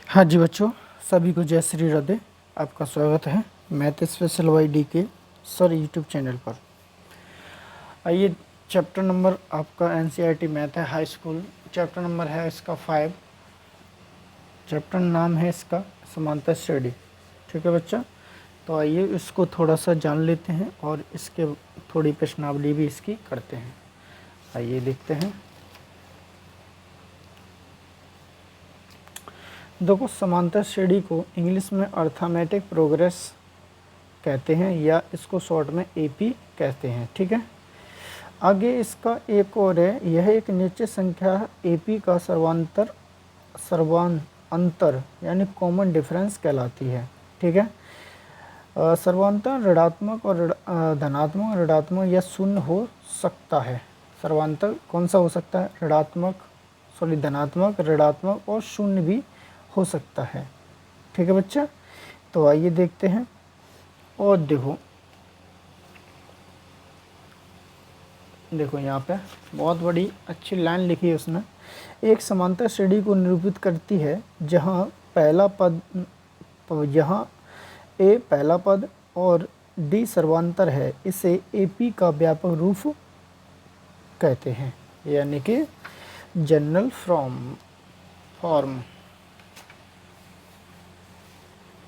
हाँ जी बच्चों, सभी को जय श्री राधे। आपका स्वागत है मैथ स्पेशल वाई डी के सर यूट्यूब चैनल पर। आइए, चैप्टर नंबर आपका एनसीईआरटी मैथ है, हाई स्कूल। चैप्टर नंबर है इसका 5। चैप्टर नाम है इसका समांतर श्रेणी। ठीक है बच्चा, तो आइए इसको थोड़ा सा जान लेते हैं और इसके थोड़ी प्रश्नावली भी इसकी करते हैं। आइए देखते हैं। देखो, समांतर श्रेणी को इंग्लिश में अर्थमेटिक प्रोग्रेस कहते हैं या इसको शॉर्ट में एपी कहते हैं। ठीक है, आगे इसका एक और है, यह एक निश्चित संख्या एपी का सर्वांतर यानी कॉमन डिफरेंस कहलाती है। ठीक है, सर्वांतर ऋणात्मक और धनात्मक, ऋणात्मक या शून्य हो सकता है। सर्वांतर कौन सा हो सकता है? धनात्मक, ऋणात्मक और शून्य भी हो सकता है। ठीक है बच्चा, तो आइए देखते हैं। और देखो यहाँ पे बहुत बड़ी अच्छी लाइन लिखी है उसने। एक समांतर श्रेणी को निरूपित करती है जहाँ ए पहला पद और डी सर्वांतर है। इसे एपी का व्यापक रूप कहते हैं, यानी कि जनरल फॉर्म।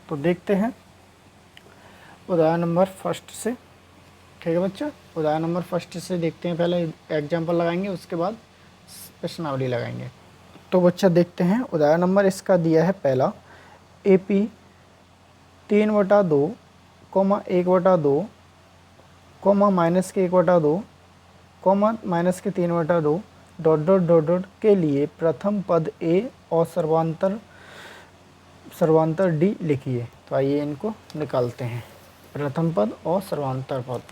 तो देखते हैं उदाहरण नंबर फर्स्ट से। ठीक है बच्चा, उदाहरण नंबर फर्स्ट से देखते हैं। पहले एग्जाम्पल लगाएंगे, उसके बाद प्रश्नावली लगाएंगे। तो बच्चा देखते हैं, उदाहरण नंबर इसका दिया है पहला, एपी 3/2, 1/2, माइनस के 1/2, माइनस के 3/2, डॉट डॉट डॉट डॉट के लिए प्रथम पद ए और सर्वांतर डी लिखिए। तो आइए इनको निकालते हैं, प्रथम पद और सर्वांतर पद।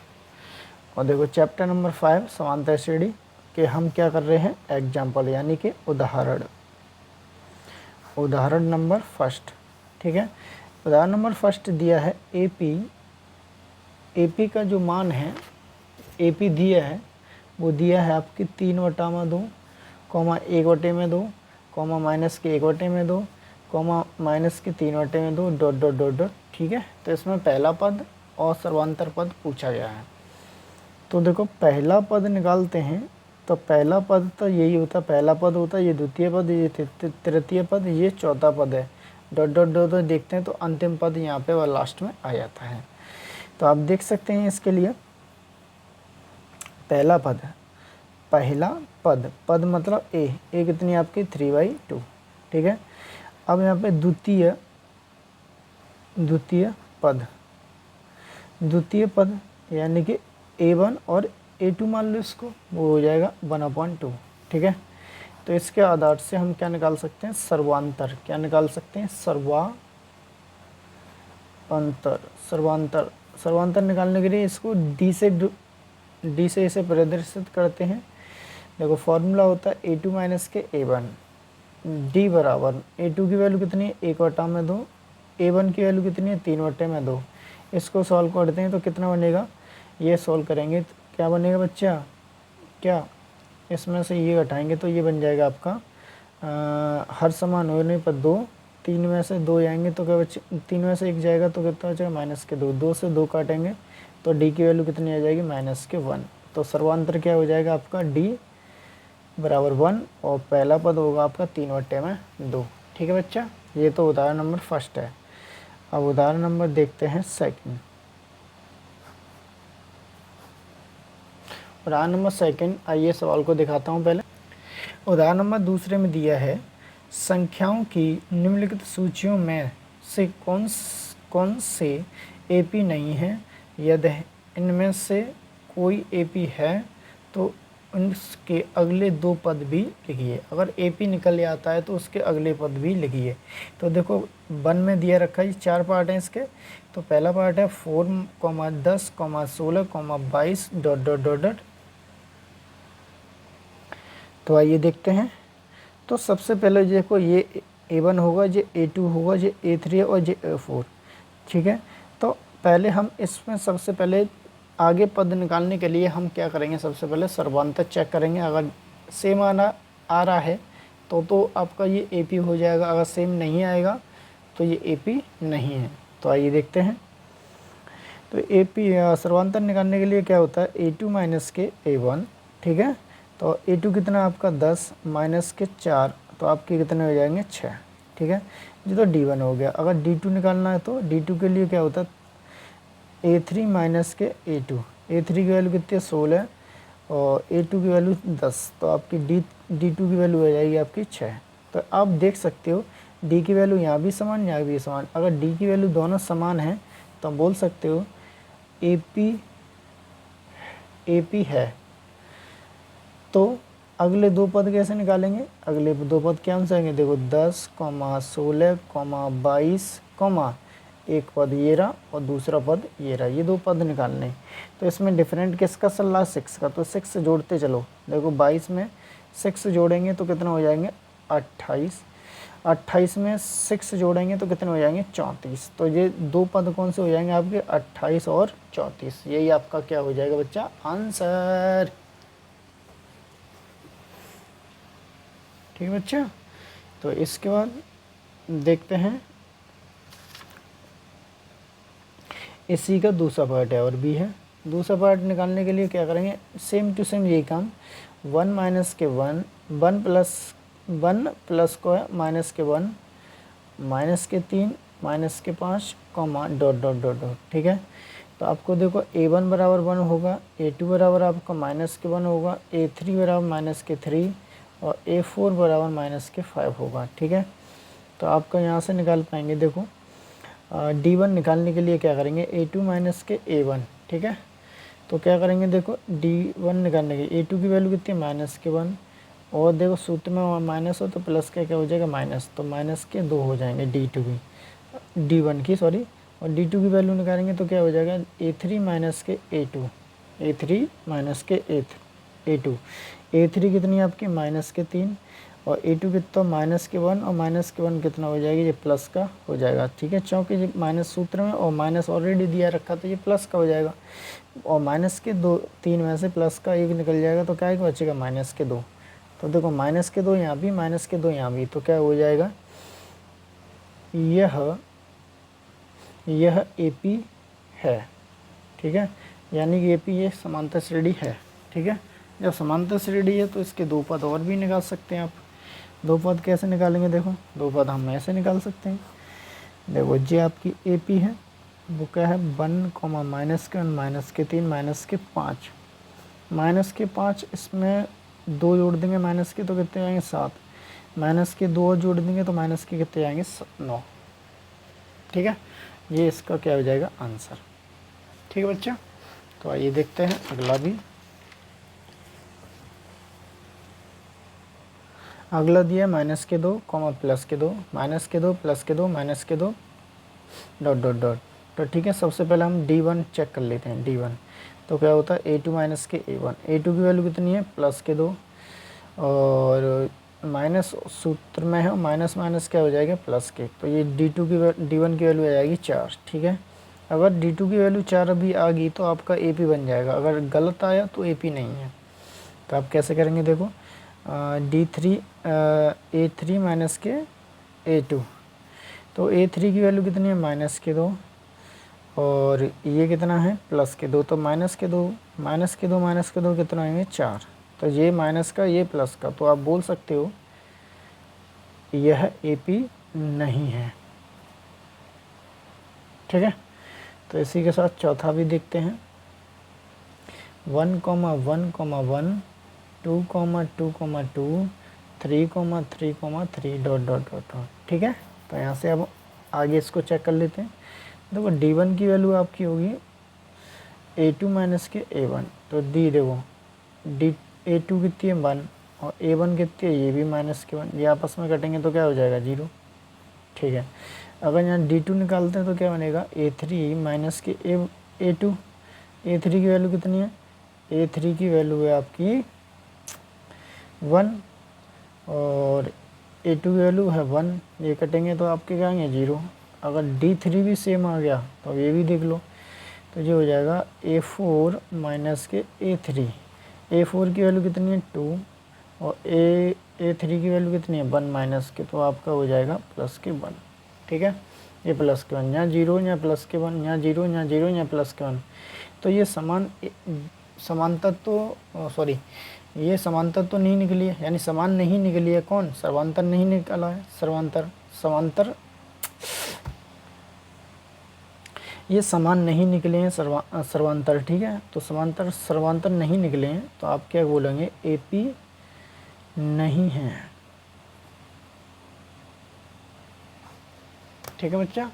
और देखो चैप्टर नंबर 5 समांतर श्रेणी के हम क्या कर रहे हैं? एग्जाम्पल यानी कि उदाहरण नंबर फर्स्ट। ठीक है, उदाहरण नंबर फर्स्ट दिया है एपी का जो मान है, एपी दिया है वो दिया है आपकी 3/2, 1/2, माइनस के 1/2, माइनस के 3/2, डॉट डॉट डॉट डॉट। ठीक है, तो इसमें पहला पद और सर्वांतर पद पूछा गया है। तो देखो पहला पद निकालते हैं, तो पहला पद तो यही होता, पहला पद होता है, ये द्वितीय पद, ये तृतीय पद, ये चौथा पद है। डॉट डॉट डॉट डॉट देखते हैं तो अंतिम पद यहाँ पे वह लास्ट में आ जाता है। तो आप देख सकते हैं इसके लिए पहला पद मतलब ए कितनी आपकी 3/2। ठीक है, अब यहाँ पे द्वितीय पद यानी कि A1 और A2 मान लो इसको, वो हो जाएगा 1/2। ठीक है, तो इसके आधार से हम क्या निकाल सकते हैं? सर्वांतर। क्या निकाल सकते हैं? सर्वांतर निकालने के लिए इसको डी से इसे प्रदर्शित करते हैं। देखो फॉर्मूला होता है A2 माइनस के A1, डी बराबर A2 की वैल्यू कितनी है? 1/2, A1 की वैल्यू कितनी है? 3/2। इसको सॉल्व करते हैं तो कितना बनेगा? ये सॉल्व करेंगे तो क्या बनेगा बच्चा? क्या इसमें से ये घटाएंगे तो ये बन जाएगा आपका हर समान होने पर 2, 3 में से 2 जाएंगे तो क्या बच्चे? 3 में से 1 जाएगा तो कितना बचेगा? माइनस के 2, 2 से 2 काटेंगे तो डी की वैल्यू कितनी आ जाएगी? माइनस के 1। तो सर्वांतर क्या हो जाएगा आपका? डी बराबर 1 और पहला पद होगा आपका 3/2। ठीक है बच्चा, ये तो उदाहरण नंबर फर्स्ट है। अब उदाहरण नंबर देखते हैं सेकंड। उदाहरण नंबर सेकंड, आइए सवाल को दिखाता हूँ पहले। उदाहरण नंबर दूसरे में दिया है, संख्याओं की निम्नलिखित सूचियों में से कौन से एपी नहीं है? यदि इनमें से कोई एपी है तो उसके अगले 2 पद भी लिखिए। अगर एपी निकल आता है तो उसके अगले पद भी लिखिए। तो देखो 1 में दिया रखा है, 4 पार्ट हैं इसके। तो पहला पार्ट है 4, 10, 16, 22, डॉट डॉट डॉट डॉट। तो आइए देखते हैं। तो सबसे पहले देखो ये A1 होगा, ये A2 होगा, ये A3 और ये A4। ठीक है, तो पहले हम इसमें सबसे पहले आगे पद निकालने के लिए हम क्या करेंगे? सबसे पहले सर्वांतर चेक करेंगे। अगर सेम आ रहा है तो आपका ये ए पी हो जाएगा। अगर सेम नहीं आएगा तो ये ए पी नहीं है। तो आइए देखते हैं। तो ए पी सर्वांतर निकालने के लिए क्या होता है, ए टू माइनस के ए वन, ठीक है। तो ए टू कितना आपका 10 माइनस के 4, तो आपके कितने हो जाएंगे 6, ठीक है। ये तो डी वन हो गया। अगर डी टू निकालना है तो डी टू के लिए क्या होता है, ए थ्री माइनस के ए टू। ए थ्री की वैल्यू कितनी है 16 और ए टू की वैल्यू 10, तो आपकी डी टू की वैल्यू हो जाएगी आपकी 6। तो आप देख सकते हो डी की वैल्यू यहाँ भी समान यहाँ भी समान। अगर डी की वैल्यू दोनों समान है तो हम बोल सकते हो ए पी है। तो अगले दो पद कैसे निकालेंगे, अगले दो पद क्या आंसर आएंगे, देखो 10, 16, 22, एक पद ये रहा और दूसरा पद ये रहा, ये दो पद निकालने। तो इसमें डिफरेंट किसका चल रहा है, 6 का। तो 6 से जोड़ते चलो। देखो 22 में 6 जोड़ेंगे तो कितना हो जाएंगे 28, 28 में 6 जोड़ेंगे तो कितने हो जाएंगे 34। तो ये दो पद कौन से हो जाएंगे आपके 28 और 34। यही आपका क्या हो जाएगा बच्चा, आंसर। ठीक है बच्चा। तो इसके बाद देखते हैं इसी का दूसरा पार्ट है और भी है। दूसरा पार्ट निकालने के लिए क्या करेंगे, सेम टू सेम यही काम। 1 माइनस के 1, 1 प्लस को है माइनस के 1, माइनस के 3, माइनस के 5, comma dot dot dot dot, ठीक है। तो आपको देखो a1 बराबर 1 होगा, a2 बराबर आपका माइनस के 1 होगा, a3 बराबर माइनस के 3 और a4 बराबर माइनस के 5 होगा, ठीक है। तो आपका यहाँ से निकाल पाएंगे। देखो d1 निकालने के लिए क्या करेंगे, a2 माइनस के a1, ठीक है। तो क्या करेंगे, देखो d1 निकालने के a2 की वैल्यू कितनी है माइनस के 1, और देखो सूत्र में माइनस हो तो प्लस का क्या हो जाएगा माइनस, तो माइनस के 2 हो जाएंगे d1 की सॉरी। और d2 की वैल्यू निकालेंगे तो क्या हो जाएगा a3 माइनस के a2, a3 माइनस के a2, a3 कितनी है आपकी माइनस के 3 और a2 कितना माइनस के 1 और माइनस के 1 कितना हो जाएगा, ये प्लस का हो जाएगा, ठीक है। क्योंकि ये माइनस सूत्र में और माइनस ऑलरेडी दिया रखा तो ये प्लस का हो जाएगा। और माइनस के 3 में से प्लस का 1 निकल जाएगा तो क्या बचेगा माइनस के 2। तो देखो माइनस के 2 यहाँ भी, माइनस के 2 यहाँ भी, तो क्या हो जाएगा, यह AP है, ठीक है। यानी कि AP ये समांतर श्रेणी है, ठीक है। जब समांतर श्रेणी है तो इसके दो पद और भी निकाल सकते हैं आप। दो पद कैसे निकालेंगे, देखो दो पद हम ऐसे निकाल सकते हैं। देखो जे आपकी AP है वो क्या है 1, माइनस के 1, माइनस के 3, माइनस के 5, माइनस के 5, इसमें 2 जोड़ देंगे माइनस के तो कितने आएंगे 7, माइनस के 2 जोड़ देंगे तो माइनस के कितने आएंगे 9, ठीक है। ये इसका क्या हो जाएगा आंसर, ठीक है बच्चा। तो आइए देखते हैं अगला भी। अगला दिया माइनस के 2, प्लस के 2, माइनस के 2, प्लस के 2, माइनस के 2, डॉट डॉट डॉट। तो ठीक है, सबसे पहले हम d1 चेक कर लेते हैं। d1 तो क्या होता है a2 माइनस के a1, a2 की वैल्यू कितनी है प्लस के 2 और माइनस सूत्र में है, माइनस माइनस क्या हो जाएगा प्लस के, तो ये d1 की वैल्यू आ जाएगी 4, ठीक है। अगर d2 की वैल्यू 4 अभी आ गई तो आपका AP बन जाएगा, अगर गलत आया तो AP नहीं है। तो आप कैसे करेंगे, देखो a3 माइनस के a2, तो a3 की वैल्यू कितनी है माइनस के 2 और ये कितना है प्लस के 2, तो माइनस के 2 माइनस के 2 माइनस के 2 कितना आएंगे 4, तो ये माइनस का ये प्लस का, तो आप बोल सकते हो यह AP नहीं है, ठीक है। तो इसी के साथ चौथा भी देखते हैं। 1, 1, 1, 2, 2, 2, 3, 3, डॉट डॉट डॉट डॉट, ठीक है। तो यहाँ से अब आगे इसको चेक कर लेते हैं। देखो d1 की वैल्यू आपकी होगी a2 माइनस के a1, तो देखो a2 कितनी है 1 और a1 कितनी है ये भी माइनस के 1, ये आपस में कटेंगे तो क्या हो जाएगा 0, ठीक है। अगर यहाँ d2 निकालते हैं तो क्या बनेगा a3 माइनस के a2, a3 की वैल्यू कितनी है, a3 की वैल्यू है आपकी 1 और a2 की वैल्यू है 1, ये कटेंगे तो आपके क्या आएंगे 0। अगर d3 भी सेम आ गया तो अब ये भी देख लो, तो ये हो जाएगा a4 माइनस के a3, a4 की वैल्यू कितनी है 2 और A3 की वैल्यू कितनी है 1 माइनस के, तो आपका हो जाएगा प्लस के 1। ठीक है, ये प्लस के 1, यहाँ 0 यहाँ प्लस के 1, यहाँ 0 यहाँ 0 यहाँ प्लस के 1। तो ये समांतर तो सॉरी ये समांतर तो नहीं निकली है, यानी समान नहीं निकली है। कौन? सर्वांतर नहीं निकला है। समांतर ये समान नहीं निकले हैं सर्वांतर। ठीक है, तो सर्वांतर नहीं निकले हैं, तो आप क्या बोलेंगे AP नहीं है। ठीक है बच्चा,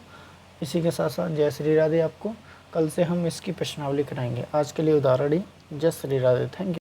इसी के साथ साथ जय श्री राधे। आपको कल से हम इसकी प्रश्नावली कराएंगे। आज के लिए उदाहरण ही जय श्री राधे। Thank you.